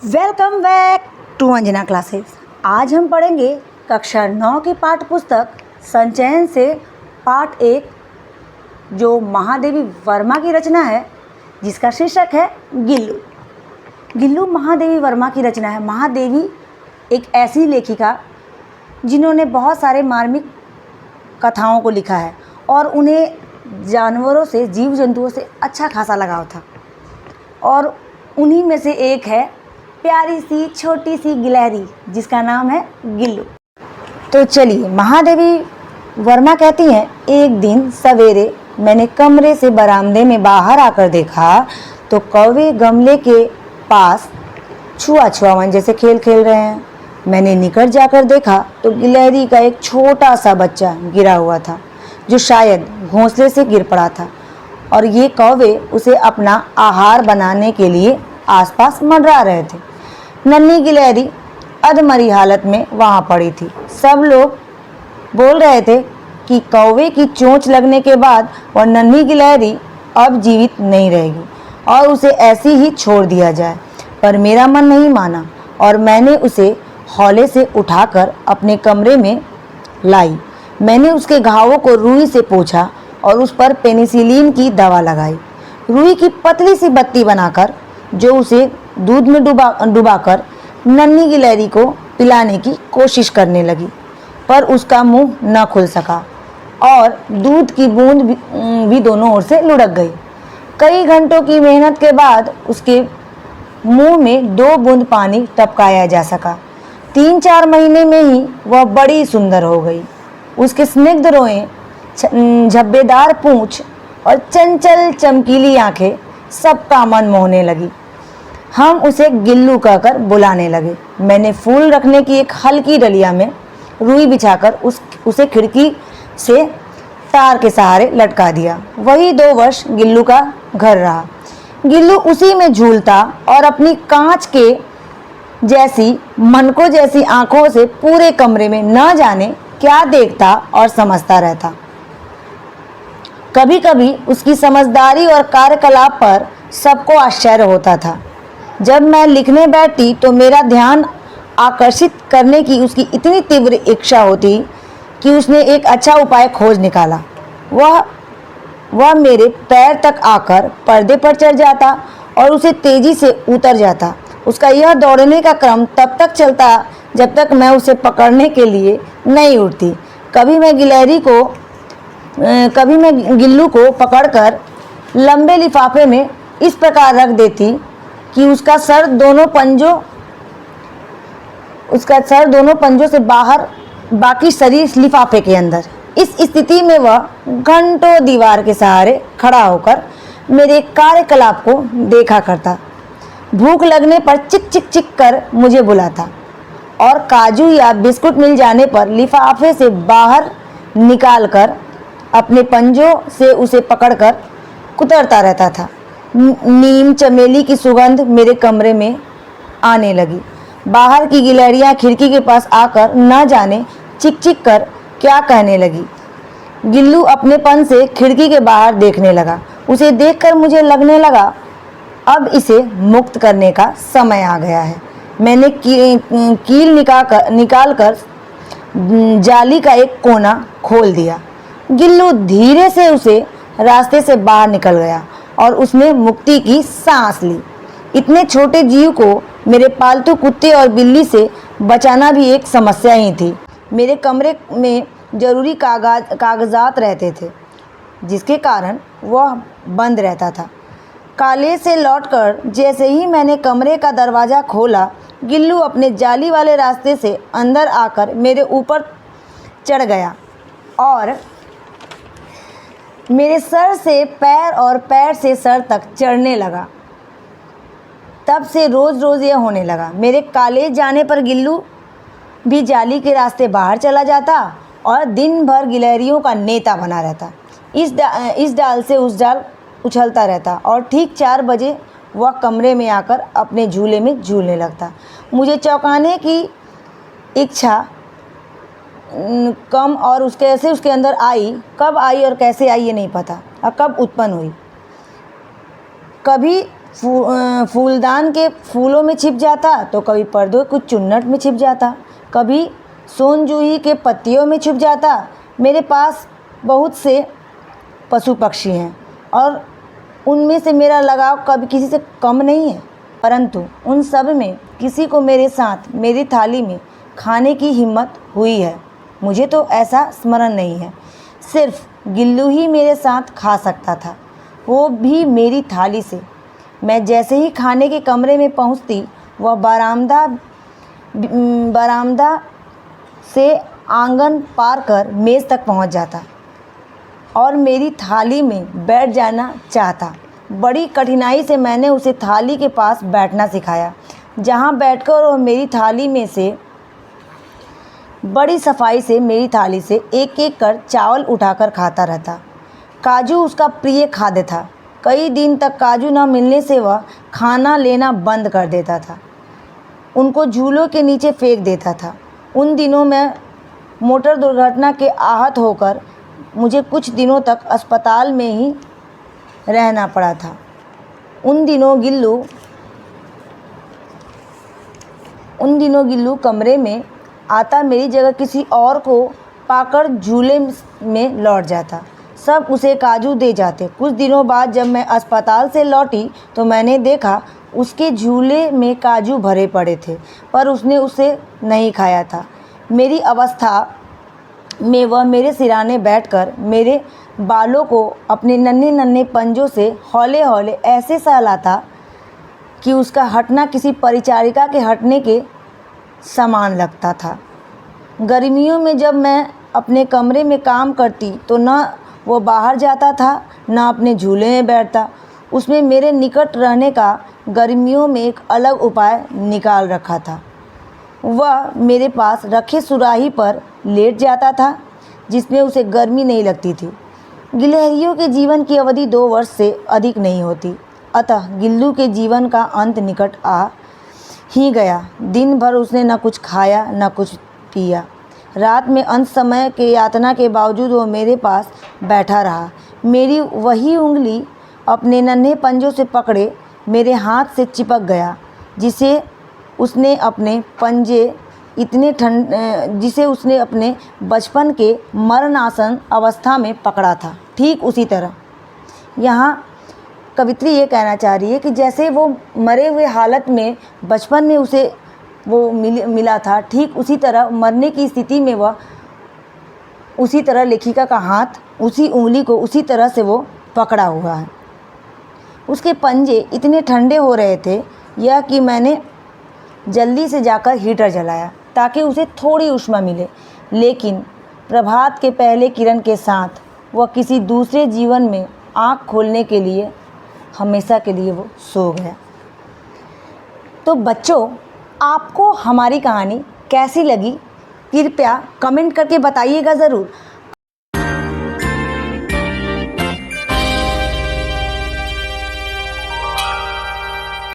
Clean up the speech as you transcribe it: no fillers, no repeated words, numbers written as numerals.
Welcome back to Anjana classes. आज हम पढ़ेंगे कक्षा 9 की पाठ्य पुस्तक संचयन से पाठ 1, जो महादेवी वर्मा की रचना है, जिसका शीर्षक है गिल्लू। गिल्लू महादेवी वर्मा की रचना है। महादेवी एक ऐसी लेखिका जिन्होंने बहुत सारे मार्मिक कथाओं को लिखा है और उन्हें जानवरों से, जीव जंतुओं से अच्छा खासा लगाव था, और उन्हीं में से एक है प्यारी सी छोटी सी गिलहरी जिसका नाम है गिल्लू। तो चलिए, महादेवी वर्मा कहती हैं, एक दिन सवेरे मैंने कमरे से बरामदे में बाहर आकर देखा तो कौवे गमले के पास छुआछुआवन जैसे खेल खेल रहे हैं। मैंने निकट जाकर देखा तो गिलहरी का एक छोटा सा बच्चा गिरा हुआ था, जो शायद घोंसले से गिर पड़ा था, और ये कौवे उसे अपना आहार बनाने के लिए आसपास मंडरा रहे थे। नन्ही गिलहरी अधमरी हालत में वहां पड़ी थी। सब लोग बोल रहे थे कि कौवे की चोंच लगने के बाद वह नन्ही गिलहरी अब जीवित नहीं रहेगी और उसे ऐसी ही छोड़ दिया जाए, पर मेरा मन नहीं माना और मैंने उसे हौले से उठाकर अपने कमरे में लाई। मैंने उसके घावों को रुई से पोंछा और उस पर पेनिसिलिन की दवा लगाई। रुई की पतली सी बत्ती बनाकर, जो उसे दूध में डुबाकर नन्ही गिलहरी को पिलाने की कोशिश करने लगी, पर उसका मुंह न खुल सका और दूध की बूंद भी दोनों ओर से लुढ़क गई। कई घंटों की मेहनत के बाद उसके मुंह में 2 बूंद पानी टपकाया जा सका। 3-4 महीने में ही वह बड़ी सुंदर हो गई। उसके स्निग्ध रोएं, झब्बेदार पूंछ और चंचल चमकीली आंखें सबका मन मोहने लगी। हम उसे गिल्लू कहकर बुलाने लगे। मैंने फूल रखने की एक हल्की डलिया में रुई बिछाकर उसे खिड़की से तार के सहारे लटका दिया। वही 2 वर्ष गिल्लू का घर रहा। गिल्लू उसी में झूलता और अपनी कांच के जैसी मनकों जैसी आंखों से पूरे कमरे में न जाने क्या देखता और समझता रहता। कभी कभी उसकी समझदारी और कार्यकलाप पर सबको आश्चर्य होता था। जब मैं लिखने बैठती तो मेरा ध्यान आकर्षित करने की उसकी इतनी तीव्र इच्छा होती कि उसने एक अच्छा उपाय खोज निकाला। वह मेरे पैर तक आकर पर्दे पर चढ़ जाता और उसे तेजी से उतर जाता। उसका यह दौड़ने का क्रम तब तक चलता जब तक मैं उसे पकड़ने के लिए नहीं उठती। कभी मैं गिल्लू को पकड़कर लंबे लिफाफे में इस प्रकार रख देती कि उसका सर दोनों पंजों से बाहर, बाकी शरीर लिफाफे के अंदर। इस स्थिति में वह घंटों दीवार के सहारे खड़ा होकर मेरे कार्यकलाप को देखा करता। भूख लगने पर चिक चिक चिक कर मुझे बुलाता और काजू या बिस्कुट मिल जाने पर लिफाफे से बाहर निकालकर अपने पंजों से उसे पकड़कर कुतरता रहता था। नीम चमेली की सुगंध मेरे कमरे में आने लगी। बाहर की गिलहरियां खिड़की के पास आकर न जाने चिक चिक कर क्या कहने लगी। गिल्लू अपनेपन से खिड़की के बाहर देखने लगा। उसे देखकर मुझे लगने लगा, अब इसे मुक्त करने का समय आ गया है। मैंने कील निकालकर जाली का एक कोना खोल दिया। गिल्लू धीरे से उसे रास्ते से बाहर निकल गया और उसने मुक्ति की सांस ली। इतने छोटे जीव को मेरे पालतू कुत्ते और बिल्ली से बचाना भी एक समस्या ही थी। मेरे कमरे में जरूरी कागजात रहते थे, जिसके कारण वह बंद रहता था। कॉलेज से लौटकर जैसे ही मैंने कमरे का दरवाज़ा खोला, गिल्लू अपने जाली वाले रास्ते से अंदर आकर मेरे ऊपर चढ़ गया और मेरे सर से पैर और पैर से सर तक चढ़ने लगा। तब से रोज़ रोज़ यह होने लगा। मेरे कॉलेज जाने पर गिल्लू भी जाली के रास्ते बाहर चला जाता और दिन भर गिलहरियों का नेता बना रहता। इस डाल से उस डाल उछलता रहता और ठीक 4 बजे वह कमरे में आकर अपने झूले में झूलने लगता। मुझे चौंकाने की इच्छा कम और उसके अंदर आई, कब आई और कैसे आई ये नहीं पता, और कब उत्पन्न हुई। कभी फूलदान के फूलों में छिप जाता तो कभी पर्दों के चुन्नट में छिप जाता, कभी सोन जूही के पत्तियों में छिप जाता। मेरे पास बहुत से पशु पक्षी हैं और उनमें से मेरा लगाव कभी किसी से कम नहीं है, परंतु उन सब में किसी को मेरे साथ मेरी थाली में खाने की हिम्मत हुई है, मुझे तो ऐसा स्मरण नहीं है। सिर्फ गिल्लू ही मेरे साथ खा सकता था, वो भी मेरी थाली से। मैं जैसे ही खाने के कमरे में पहुंचती, वह बरामदा से आंगन पार कर मेज़ तक पहुंच जाता और मेरी थाली में बैठ जाना चाहता। बड़ी कठिनाई से मैंने उसे थाली के पास बैठना सिखाया, जहां बैठकर वह मेरी थाली में से बड़ी सफाई से मेरी थाली से एक एक कर चावल उठाकर खाता रहता। काजू उसका प्रिय खाद्य था। कई दिन तक काजू न मिलने से वह खाना लेना बंद कर देता था, उनको झूलों के नीचे फेंक देता था। उन दिनों में मोटर दुर्घटना के आहत होकर मुझे कुछ दिनों तक अस्पताल में ही रहना पड़ा था। उन दिनों गिल्लू कमरे में आता, मेरी जगह किसी और को पाकर झूले में लौट जाता। सब उसे काजू दे जाते। कुछ दिनों बाद जब मैं अस्पताल से लौटी तो मैंने देखा उसके झूले में काजू भरे पड़े थे, पर उसने उसे नहीं खाया था। मेरी अवस्था में वह मेरे सिराने बैठकर मेरे बालों को अपने नन्हे नन्हे पंजों से हौले हौले ऐसे सहलाता कि उसका हटना किसी परिचारिका के हटने के समान लगता था। गर्मियों में जब मैं अपने कमरे में काम करती तो न वो बाहर जाता था न अपने झूले में बैठता। उसमें मेरे निकट रहने का गर्मियों में एक अलग उपाय निकाल रखा था। वह मेरे पास रखे सुराही पर लेट जाता था, जिसमें उसे गर्मी नहीं लगती थी। गिलहरियों के जीवन की अवधि 2 वर्ष से अधिक नहीं होती, अतः गिल्लू के जीवन का अंत निकट आ ही गया। दिन भर उसने न कुछ खाया न कुछ पिया। रात में अंत समय के यातना के बावजूद वो मेरे पास बैठा रहा। मेरी वही उंगली अपने नन्हे पंजों से पकड़े मेरे हाथ से चिपक गया, जिसे उसने अपने बचपन के मरणासन अवस्था में पकड़ा था। ठीक उसी तरह यहाँ कवित्री ये कहना चाह रही है कि जैसे वो मरे हुए हालत में बचपन में उसे वो मिला था, ठीक उसी तरह मरने की स्थिति में वह उसी तरह लेखिका का हाथ उसी उंगली को उसी तरह से वो पकड़ा हुआ है। उसके पंजे इतने ठंडे हो रहे थे यह कि मैंने जल्दी से जाकर हीटर जलाया ताकि उसे थोड़ी ऊष्मा मिले, लेकिन प्रभात के पहले किरण के साथ वह किसी दूसरे जीवन में आँख खोलने के लिए हमेशा के लिए वो सो गया। तो बच्चों, आपको हमारी कहानी कैसी लगी कृपया कमेंट करके बताइएगा ज़रूर।